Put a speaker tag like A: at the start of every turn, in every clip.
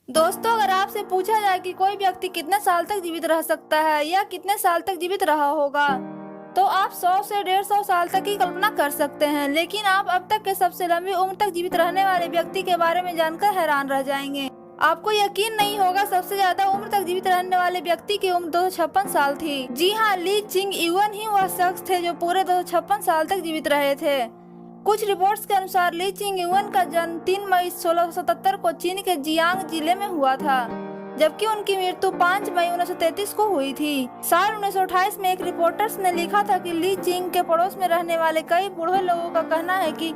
A: दोस्तों, अगर आपसे पूछा जाए कि कोई व्यक्ति कितने साल तक जीवित रह सकता है या कितने साल तक जीवित रहा होगा, तो आप 100 से 150 साल तक की कल्पना कर सकते हैं। लेकिन आप अब तक के सबसे लंबी उम्र तक जीवित रहने वाले व्यक्ति के बारे में जानकर हैरान रह जाएंगे। आपको यकीन नहीं होगा, सबसे ज्यादा उम्र तक जीवित रहने वाले व्यक्ति की उम्र 256 साल थी। जी हाँ, ली चिंग युन ही वह शख्स थे जो पूरे 256 साल तक जीवित रहे थे। कुछ रिपोर्ट्स के अनुसार ली चिंग युन का जन्म 3 मई 1677 को चीन के जियांग जिले में हुआ था, जबकि उनकी मृत्यु 5 मई 1933 को हुई थी। साल 1928 में एक रिपोर्टर्स ने लिखा था कि ली चिंग के पड़ोस में रहने वाले कई बूढ़े लोगों का कहना है कि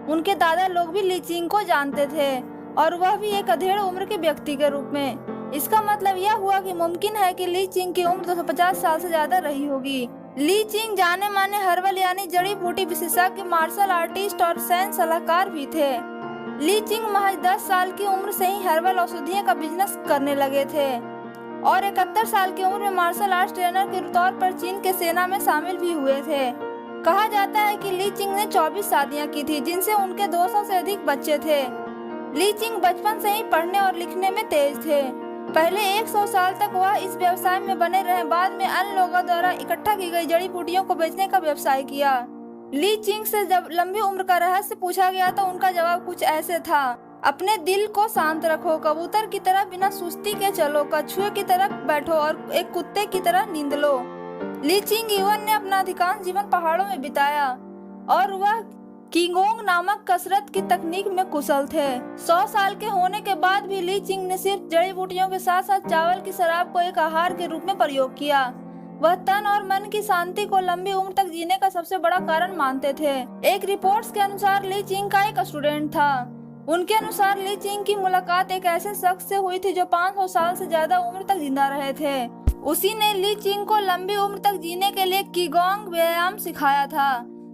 A: उनके दादा लोग भी ली चिंग को जानते थे, और वह भी एक अधेड़ उम्र के व्यक्ति के रूप में। इसका मतलब यह हुआ कि मुमकिन है कि ली चिंग की उम्र 250 साल से ज्यादा रही होगी। ली चिंग जाने माने हर्बल यानी जड़ी बूटी विशेषज्ञ, मार्शल आर्टिस्ट और सैन्य सलाहकार भी थे। ली चिंग महज 10 साल की उम्र से ही हर्बल औषधियों का बिजनेस करने लगे थे और 71 साल की उम्र में मार्शल आर्ट ट्रेनर के तौर पर चीन के सेना में शामिल भी हुए थे। कहा जाता है कि ली चिंग ने 24 शादियां की थी, जिनसे उनके 200 से अधिक बच्चे थे। ली चिंग बचपन से ही पढ़ने और लिखने में तेज थे। पहले 100 साल तक वह इस व्यवसाय में बने रहे, बाद में अन्य लोगों द्वारा इकट्ठा की गई जड़ी बूटियों को बेचने का व्यवसाय किया। ली चिंग से जब लंबी उम्र का रहस्य पूछा गया तो उनका जवाब कुछ ऐसे था: अपने दिल को शांत रखो, कबूतर की तरह बिना सुस्ती के चलो, कछुए की तरह बैठो और एक कुत्ते की तरह नींद लो। ली चिंग युन ने अपना अधिकांश जीवन पहाड़ों में बिताया और वह किंगोंग नामक कसरत की तकनीक में कुशल थे। 100 साल के होने के बाद भी ली चिंग ने सिर्फ जड़ी बूटियों के साथ साथ चावल की शराब को एक आहार के रूप में प्रयोग किया। वह तन और मन की शांति को लंबी उम्र तक जीने का सबसे बड़ा कारण मानते थे। एक रिपोर्ट्स के अनुसार ली चिंग का एक स्टूडेंट था। उनके अनुसार ली चिंग की मुलाकात एक ऐसे शख्स से हुई थी जो 500 साल से ज्यादा उम्र तक जिंदा रहे थे। उसी ने ली चिंग को लंबी उम्र तक जीने के लिए किगोंग व्यायाम सिखाया था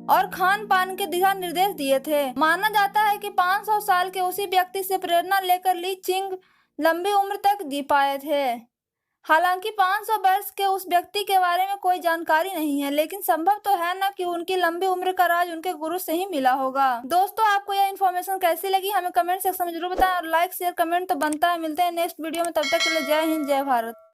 A: और खान पान के दिशा निर्देश दिए थे। माना जाता है कि 500 साल के उसी व्यक्ति से प्रेरणा लेकर ली चिंग लंबी उम्र तक जी पाए थे। हालांकि 500 वर्ष के उस व्यक्ति के बारे में कोई जानकारी नहीं है, लेकिन संभव तो है ना कि उनकी लंबी उम्र का राज उनके गुरु से ही मिला होगा। दोस्तों, आपको यह इन्फॉर्मेशन कैसी लगी हमें कमेंट सेक्शन में जरूर बताएं और लाइक शेयर कमेंट तो बनता है। मिलते हैं नेक्स्ट वीडियो में, तब तक के लिए जय हिंद, जय भारत।